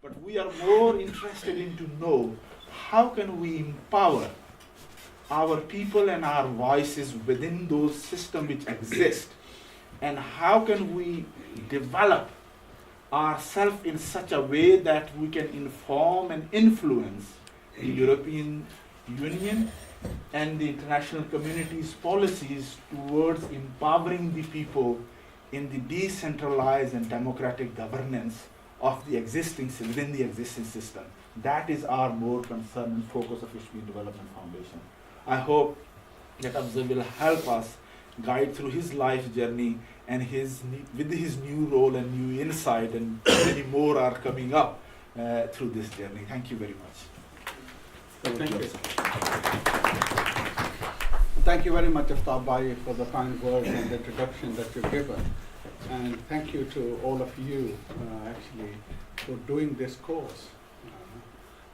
But we are more interested in to know how can we empower our people and our voices within those systems which exist, and how can we develop ourselves in such a way that we can inform and influence the European Union and the international community's policies towards empowering the people in the decentralized and democratic governance of the within the existing system. That is our more concern and focus of Kashmir Development Foundation. I hope that Afzal will help us guide through his life journey and with his new role and new insight, and many more are coming up through this journey. Thank you very much. Thank you. Thank you very much, Afzal Bhai, for the kind words and the introduction that you've given. And thank you to all of you, actually, for doing this course.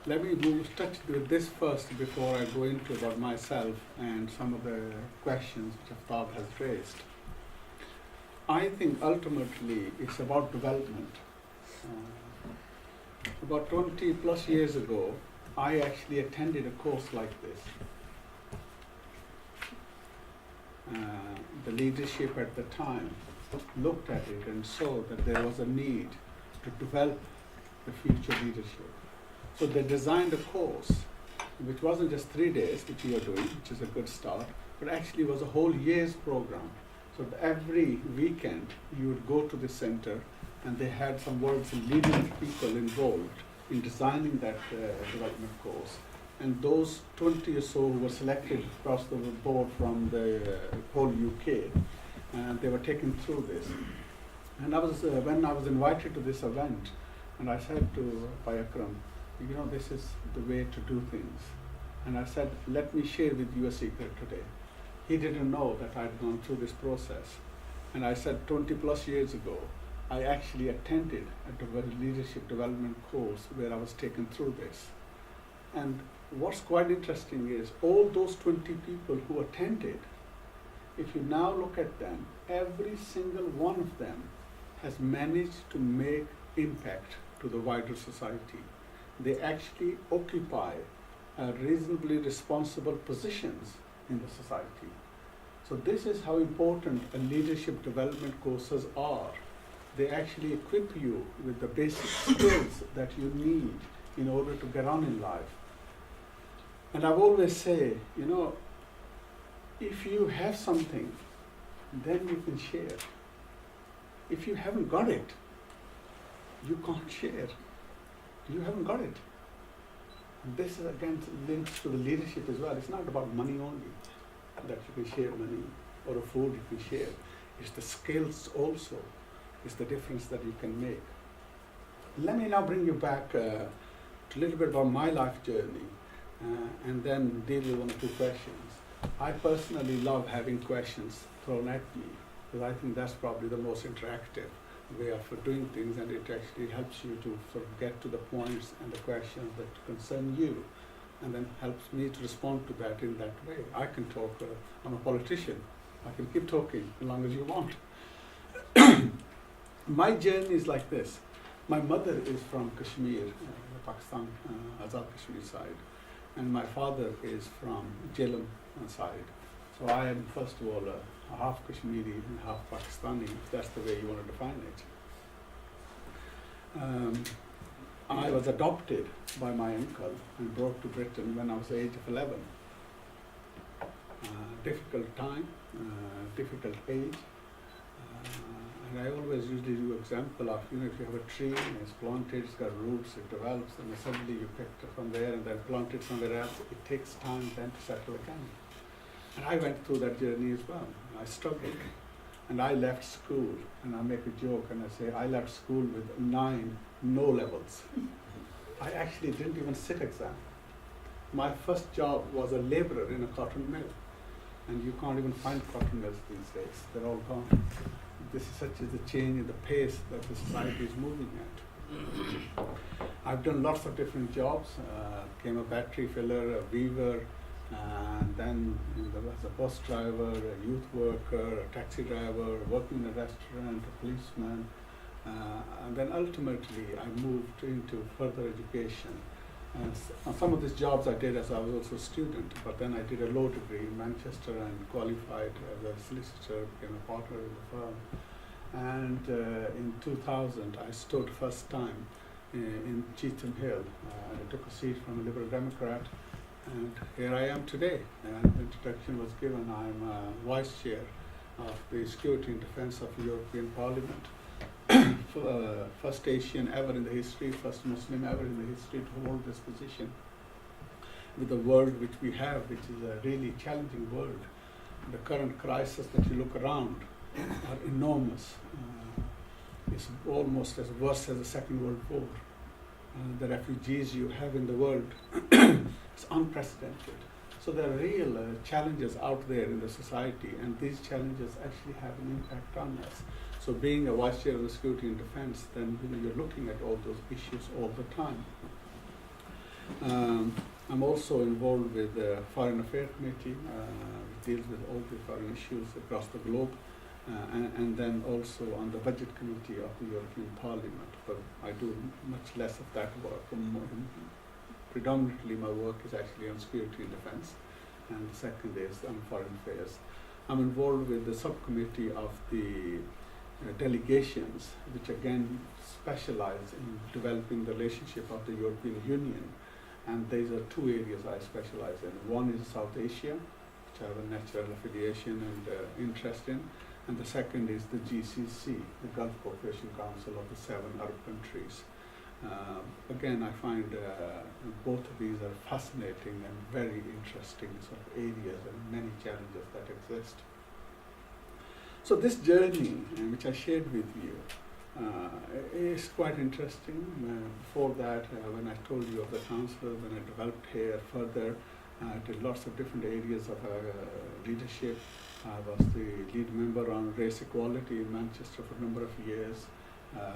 Let me touch with this first before I go into about myself and some of the questions which Afzal has raised. I think ultimately it's about development. About 20 plus years ago, I actually attended a course like this. The leadership at the time looked at it and saw that there was a need to develop the future leadership. So they designed a course which wasn't just 3 days, which you are doing, which is a good start, but actually was a whole year's program. So every weekend you would go to the center, and they had some world's leading people involved in designing that development course. And those 20 or so who were selected across the board from the whole UK, and they were taken through this. And when I was invited to this event, and I said to Bhai Akram, you know, this is the way to do things. And I said, let me share with you a secret today. He didn't know that I'd gone through this process. And I said 20 plus years ago, I actually attended a leadership development course where I was taken through this. And what's quite interesting is all those 20 people who attended, if you now look at them, every single one of them has managed to make impact to the wider society. They actually occupy reasonably responsible positions in the society. So this is how important a leadership development courses are. They actually equip you with the basic skills that you need in order to get on in life. And I've always say, you know, if you have something, then you can share. If you haven't got it, you can't share. You haven't got it. And this is again linked to the leadership as well. It's not about money only, that you can share money, or a food you can share. It's the skills also. It's the difference that you can make. Let me now bring you back to a little bit about my life journey, and then deal with one or two questions. I personally love having questions thrown at me, because I think that's probably the most interactive way of doing things, and it actually helps you to sort of get to the points and the questions that concern you, and then helps me to respond to that in that way. I can talk, I'm a politician, I can keep talking as long as you want. My journey is like this. My mother is from Kashmir, Pakistan, Afzal Kashmir side, and my father is from Jhelum side. So I am, first of all, half Kashmiri and half Pakistani, if that's the way you want to define it. I was adopted by my uncle and brought to Britain when I was the age of 11. Difficult time, difficult age. And I always usually do example of, you know, if you have a tree and it's planted, it's got roots, it develops, and suddenly you pick it from there and then plant it somewhere else. It takes time then to settle again. And I went through that journey as well. I struggled. And I left school, and I make a joke and I say, I left school with 9 no levels. I actually didn't even sit exam. My first job was a laborer in a cotton mill. And you can't even find cotton mills these days. They're all gone. This is such a change in the pace that the society is moving at. I've done lots of different jobs. Became a battery filler, a weaver, and then as a bus driver, a youth worker, a taxi driver, working in a restaurant, a policeman, And then ultimately I moved into further education. Some of these jobs I did as I was also a student, but then I did a law degree in Manchester and qualified as a solicitor, became a partner in the firm. And in 2000 I stood first time in Cheetham Hill. I took a seat from a Liberal Democrat, and here I am today. And the introduction was given. I'm Vice Chair of the Security and Defence of the European Parliament. First Asian ever in the history, first Muslim ever in the history to hold this position. With the world which we have, which is a really challenging world, the current crisis that you look around are enormous. It's almost as worse as the Second World War. The refugees you have in the world is unprecedented. So there are real challenges out there in the society, and these challenges actually have an impact on us. So being a Vice Chair of the Security and Defence, then you're looking at all those issues all the time. I'm also involved with the Foreign Affairs Committee, which deals with all the foreign issues across the globe, and then also on the Budget Committee of the European Parliament. But I do much less of that work. Predominantly my work is actually on security and defence, and the second is on foreign affairs. I'm involved with the subcommittee of the delegations, which again specialize in developing the relationship of the European Union. And these are two areas I specialize in. One is South Asia, which I have a natural affiliation and interest in. And the second is the GCC, the Gulf Cooperation Council of the 7 Arab countries. Again, I find both of these are fascinating and very interesting sort of areas and many challenges that exist. So this journey, which I shared with you, is quite interesting. Before that, when I told you of the council, when I developed here further, I did lots of different areas of leadership. I was the lead member on race equality in Manchester for a number of years.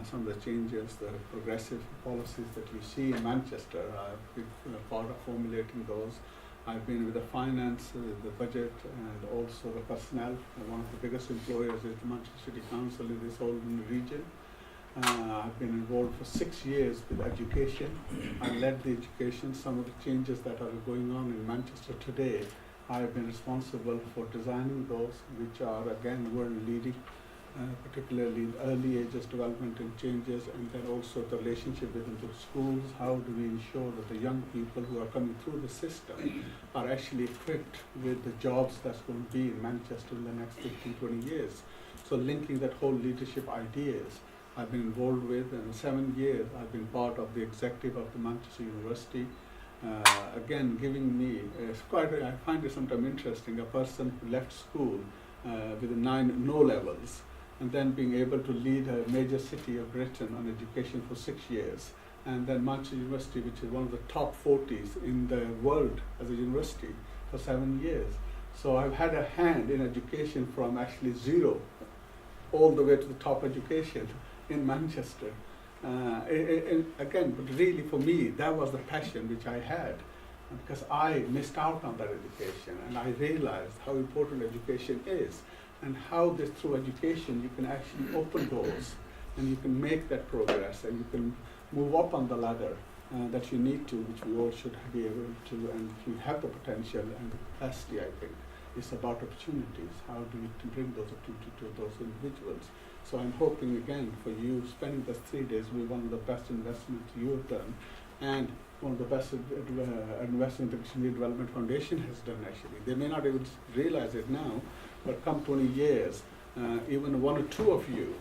Some of the changes, the progressive policies that you see in Manchester, I've been part of formulating those. I've been with the finance, the budget, and also the personnel. One of the biggest employers is the Manchester City Council in this whole region. I've been involved for 6 years with education. I led the education. Some of the changes that are going on in Manchester today, I've been responsible for designing those, which are again world leading, particularly in early ages development and changes, and then also the relationship within the schools. How do we ensure that the young people who are coming through the system are actually equipped with the jobs that's going to be in Manchester in the next 15, 20 years? So linking that whole leadership ideas, I've been involved with, and in 7 years I've been part of the executive of the Manchester University. Again, giving me, I find it sometimes interesting, a person who left school with 9 no levels, and then being able to lead a major city of Britain on education for 6 years, and then Manchester University, which is one of the top 40s in the world as a university, for 7 years. So I've had a hand in education from actually zero all the way to the top education in Manchester. Again, but really for me, that was the passion which I had, because I missed out on that education, and I realized how important education is, and how this, through education you can actually open doors, and you can make that progress, and you can move up on the ladder that you need to, which we all should be able to, and if you have the potential and the capacity, I think. It's about opportunities. How do you bring those opportunities to those individuals? So I'm hoping again for you spending those 3 days will be one of the best investments you have done, and one of the best investment the Kashmir Development Foundation has done actually. They may not even realize it now, but come 20 years, even 1 or 2 of you,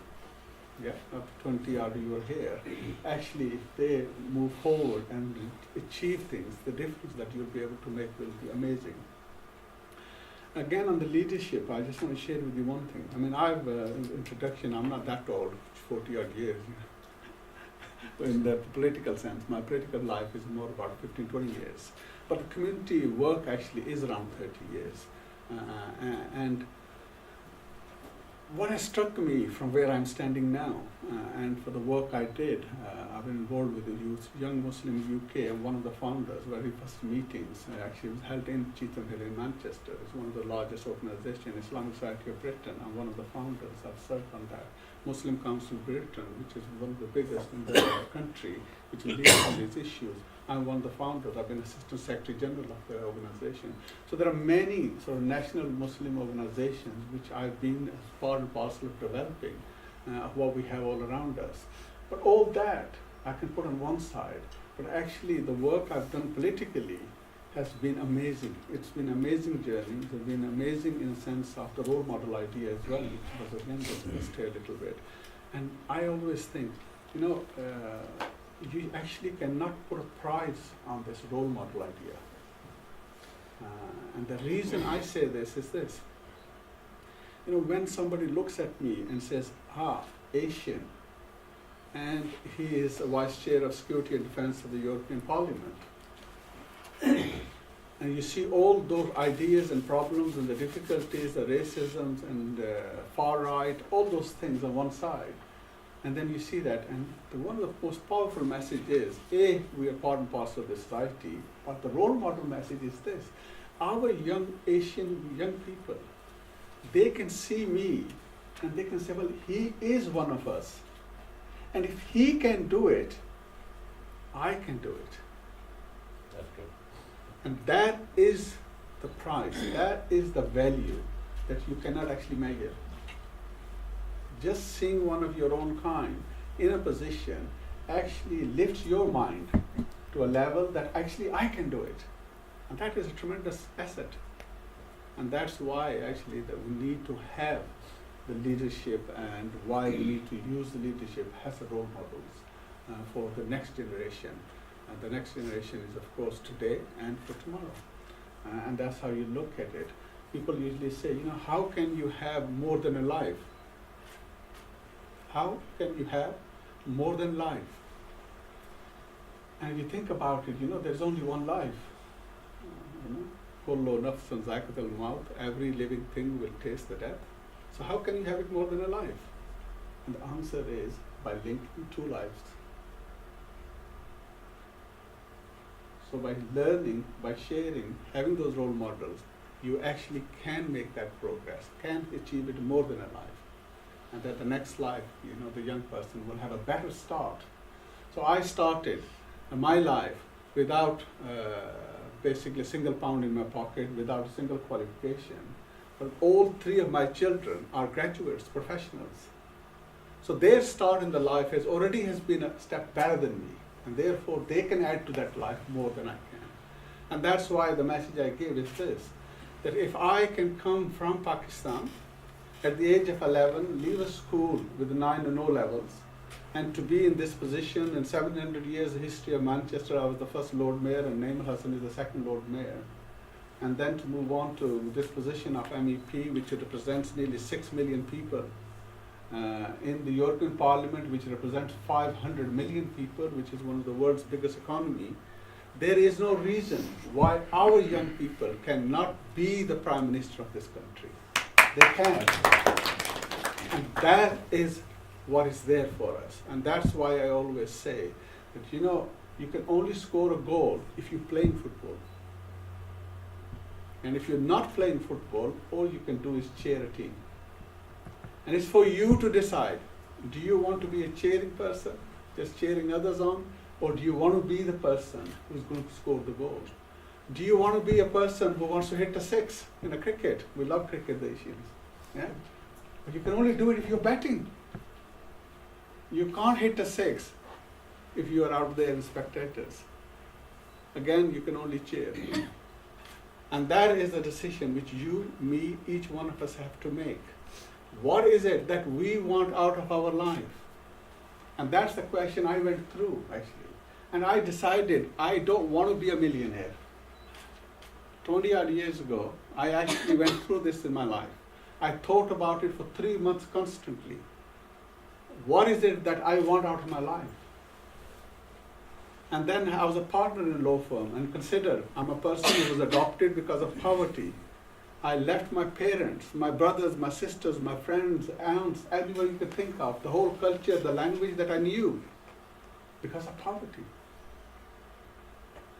after 20 odd you are here, actually if they move forward and achieve things, the difference that you'll be able to make will be amazing. Again, on the leadership, I just want to share with you one thing. I mean, I've, introduction, I'm not that old, 40 odd years. In the political sense, my political life is more about 15, 20 years. But the community work actually is around 30 years. And what has struck me from where I'm standing now, and for the work I did, I've been involved with the youth, Young Muslim UK. I'm one of the founders. Very first meetings actually was held in Cheetham Hill in Manchester. It's one of the largest organizations, Islamic Society of Britain. I'm one of the founders. I've served on that Muslim Council Britain, which is one of the biggest in the country, which leads on these issues. I'm one of the founders. I've been Assistant Secretary General of the organization. So there are many sort of national Muslim organizations which I've been as part and parcel of developing what we have all around us. But all that I can put on one side, but actually the work I've done politically has been amazing. It's been an amazing journey. It's been amazing in the sense of the role model idea as well, which was again discussed here a little bit. And I always think, you actually cannot put a price on this role model idea. And the reason I say this is this. When somebody looks at me and says, Asian, and he is a Vice Chair of Security and Defense of the European Parliament, and you see all those ideas and problems and the difficulties, the racism and far right, all those things on one side, and then you see that, and one of the most powerful messages is, we are part and parcel of the society, but the role model message is this. Our young Asian young people, they can see me and they can say, well, he is one of us. And if he can do it, I can do it. That's good. And that is the price, that is the value that you cannot actually measure. Just seeing one of your own kind in a position actually lifts your mind to a level that actually I can do it. And that is a tremendous asset. And that's why actually that we need to have the leadership and why we need to use the leadership as a role models for the next generation. And the next generation is of course today and for tomorrow. And that's how you look at it. People usually say, how can you have more than a life? How can you have more than life? And if you think about it, there's only one life. Kullu nafsun zaiqatul maut, every living thing will taste the death. So how can you have it more than a life? And the answer is by linking two lives. So by learning, by sharing, having those role models, you actually can make that progress, can achieve it more than a life. And that the next life, the young person will have a better start. So I started my life without basically a single pound in my pocket, without a single qualification. But all three of my children are graduates, professionals. So their start in the life has been a step better than me. And therefore they can add to that life more than I can. And that's why the message I give is this, that if I can come from Pakistan at the age of 11, leave a school with 9 and O levels, and to be in this position in 700 years history of Manchester, I was the first Lord Mayor and Naim Hassan is the second Lord Mayor. And then to move on to this position of MEP, which represents nearly 6 million people, in the European Parliament, which represents 500 million people, which is one of the world's biggest economy, there is no reason why our young people cannot be the Prime Minister of this country. They can. And that is what is there for us. And that's why I always say that, you can only score a goal if you're playing football. And if you're not playing football, all you can do is cheer a team. And it's for you to decide, do you want to be a cheering person, just cheering others on, or do you want to be the person who's going to score the goal? Do you want to be a person who wants to hit a 6 in a cricket? We love cricket, the Asians. Yeah? But you can only do it if you're batting. You can't hit a 6 if you are out there as spectators. Again, you can only cheer. And that is the decision which you, me, each one of us have to make. What is it that we want out of our life? And that's the question I went through, actually. And I decided I don't want to be a millionaire. 20 odd years ago, I actually went through this in my life. I thought about it for 3 months constantly. What is it that I want out of my life? And then I was a partner in a law firm, and consider I'm a person who was adopted because of poverty. I left my parents, my brothers, my sisters, my friends, aunts, everyone you could think of, the whole culture, the language that I knew, because of poverty.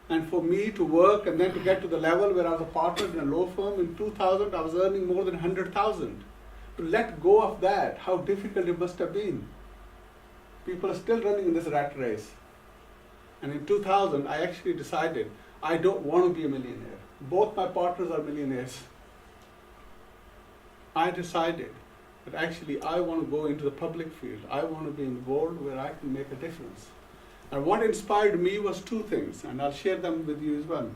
And for me to work and then to get to the level where I was a partner in a law firm, in 2000 I was earning more than 100,000. to let go of that, how difficult it must have been. People are still running in this rat race. And in 2000, I actually decided I don't want to be a millionaire. Both my partners are millionaires. I decided that actually I want to go into the public field. I want to be involved where I can make a difference. And what inspired me was two things, and I'll share them with you as well.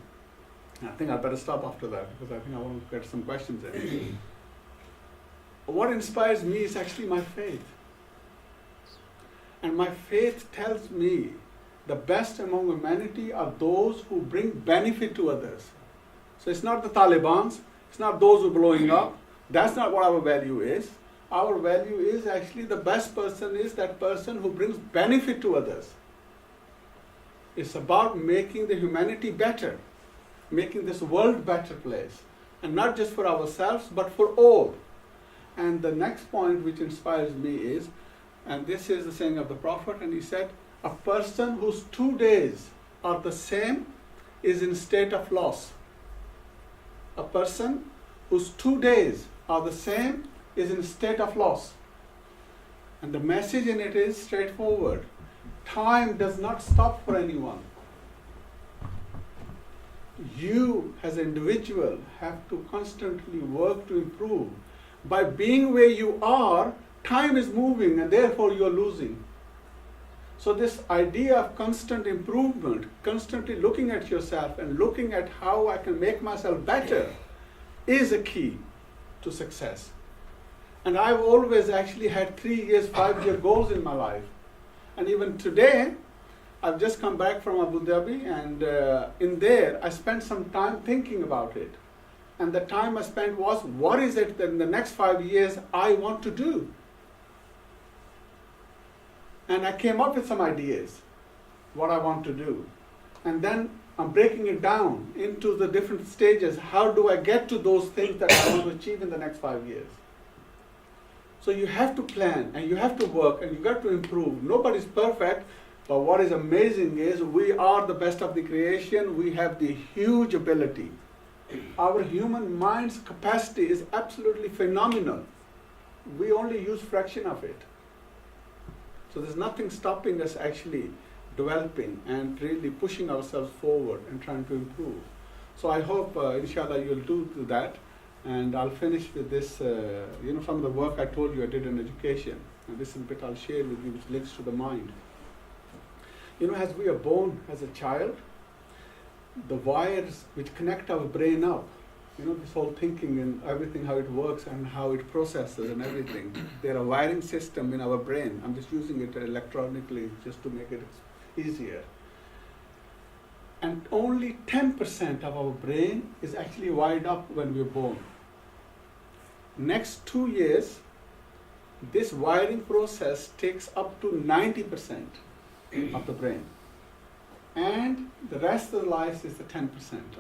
I think I better stop after that because I think I want to get some questions in. What inspires me is actually my faith. And my faith tells me the best among humanity are those who bring benefit to others. So it's not the Talibans, it's not those who are blowing up. That's not what our value is. Our value is actually the best person is that person who brings benefit to others. It's about making the humanity better, making this world better place. And not just for ourselves, but for all. And the next point which inspires me is, and this is the saying of the Prophet, and he said, a person whose 2 days are the same is in state of loss. A person whose 2 days are the same is in state of loss. And the message in it is straightforward. Time does not stop for anyone. You as an individual have to constantly work to improve. By being where you are, time is moving and therefore you are losing. So this idea of constant improvement, constantly looking at yourself and looking at how I can make myself better is a key to success. And I've always actually had 3 years, 5-year goals in my life. And even today, I've just come back from Abu Dhabi, and in there, I spent some time thinking about it. And the time I spent was, what is it that in the next 5 years I want to do? And I came up with some ideas, what I want to do. And then I'm breaking it down into the different stages. How do I get to those things that I want to achieve in the next 5 years? So you have to plan and you have to work and you got to improve. Nobody's perfect, but what is amazing is we are the best of the creation. We have the huge ability. Our human mind's capacity is absolutely phenomenal. We only use fraction of it. So there's nothing stopping us actually developing and really pushing ourselves forward and trying to improve. So I hope, inshallah, you'll do that. And I'll finish with this, some of the work I told you I did in education. And this is a bit I'll share with you, which links to the mind. As we are born as a child, the wires which connect our brain up, this whole thinking and everything, how it works and how it processes and everything. They're a wiring system in our brain. I'm just using it electronically just to make it easier. And only 10% of our brain is actually wired up when we're born. Next 2 years, this wiring process takes up to 90% of the brain. And the rest of the life is the 10%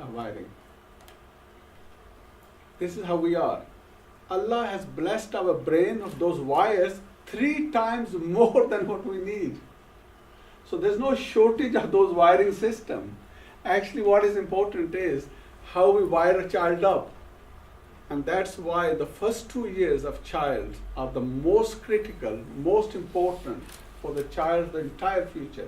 of wiring. This is how we are. Allah has blessed our brain of those wires 3 times more than what we need. So there's no shortage of those wiring systems. Actually, what is important is how we wire a child up. And that's why the first 2 years of child are the most critical, most important for the child's entire future.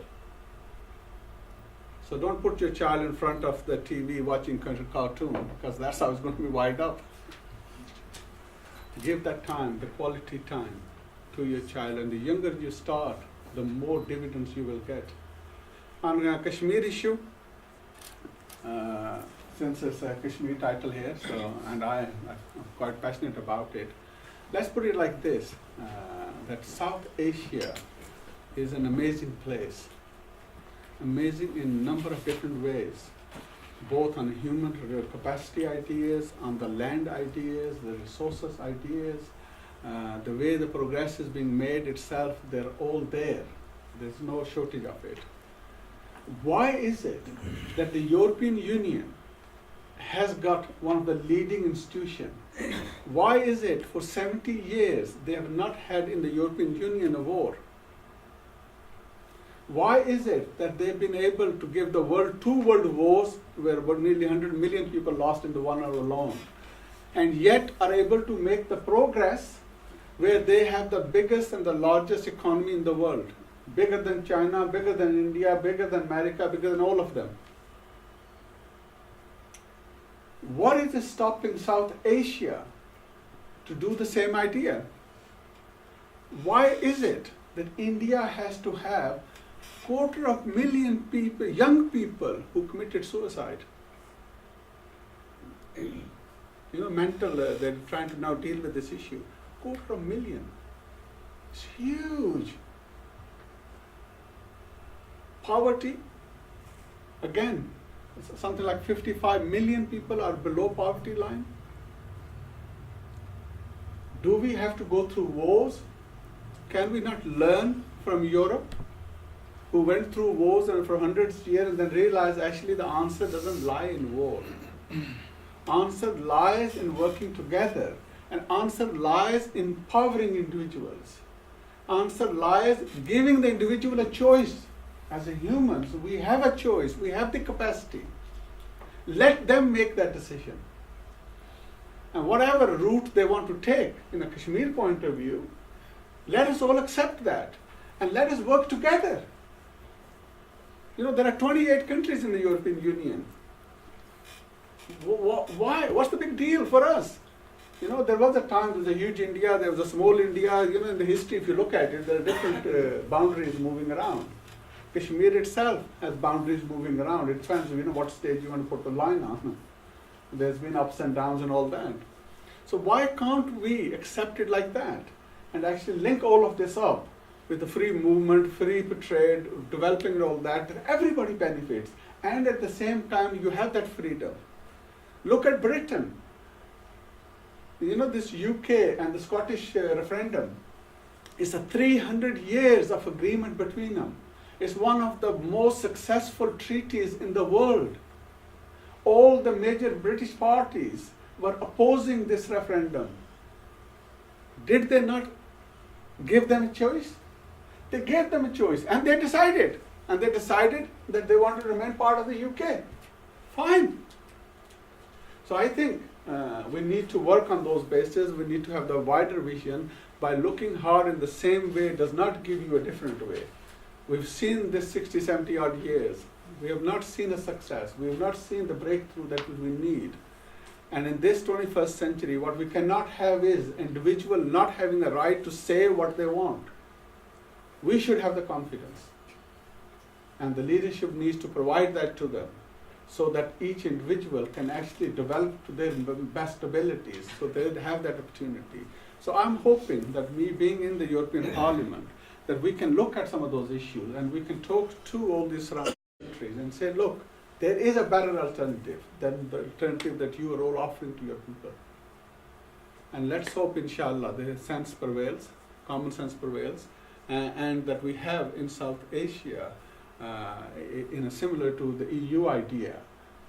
So don't put your child in front of the TV watching cartoon, because that's how it's going to be wired up. Give that time, the quality time to your child, and the younger you start, the more dividends you will get. On Kashmir issue, since it's a Kashmir title here, and I'm quite passionate about it, let's put it like this, that South Asia is an amazing place. Amazing in a number of different ways, both on human capacity ideas, on the land ideas, the resources ideas, the way the progress is being made itself, they're all there. There's no shortage of it. Why is it that the European Union has got one of the leading institutions? Why is it for 70 years they have not had in the European Union a war? Why is it that they've been able to give the world 2 world wars where nearly 100 million people lost in the 1 hour alone, and yet are able to make the progress where they have the biggest and the largest economy in the world, bigger than China, bigger than India, bigger than America, bigger than all of them. What is stopping South Asia to do the same idea? Why is it that India has to have 250,000 people, young people, who committed suicide? Mental, they're trying to now deal with this issue. 250,000. It's huge. Poverty, again, something like 55 million people are below poverty line. Do we have to go through wars? Can we not learn from Europe, who went through wars and for hundreds of years and then realized actually the answer doesn't lie in war. Answer lies in working together, and answer lies in empowering individuals. Answer lies giving the individual a choice. As a humans, we have a choice, we have the capacity. Let them make that decision. And whatever route they want to take in a Kashmir point of view, let us all accept that and let us work together. There are 28 countries in the European Union. Why? What's the big deal for us? There was a time, there was a huge India, there was a small India. In the history, if you look at it, there are different boundaries moving around. Kashmir itself has boundaries moving around. It depends, what stage you want to put the line on. There's been ups and downs and all that. So why can't we accept it like that and actually link all of this up with the free movement, free trade, developing all that everybody benefits, and at the same time you have that freedom. Look at Britain. This UK and the Scottish referendum is a 300 years of agreement between them. It's one of the most successful treaties in the world. All the major British parties were opposing this referendum. Did they not give them a choice? They gave them a choice, and they decided. And they decided that they wanted to remain part of the UK. Fine. So I think we need to work on those bases. We need to have the wider vision. By looking hard in the same way does not give you a different way. We've seen this 60, 70 odd years. We have not seen a success. We have not seen the breakthrough that we need. And in this 21st century, what we cannot have is individual not having a right to say what they want. We should have the confidence. And the leadership needs to provide that to them, so that each individual can actually develop to their best abilities, so they have that opportunity. So I'm hoping that me being in the European Parliament, that we can look at some of those issues and we can talk to all these surrounding countries and say, look, there is a better alternative than the alternative that you are all offering to your people. And let's hope, inshallah, the sense prevails, common sense prevails, and that we have in South Asia, similar to the EU idea,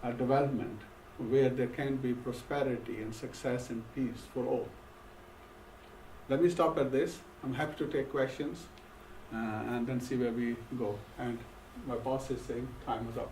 a development where there can be prosperity and success and peace for all. Let me stop at this. I'm happy to take questions and then see where we go. And my boss is saying time is up.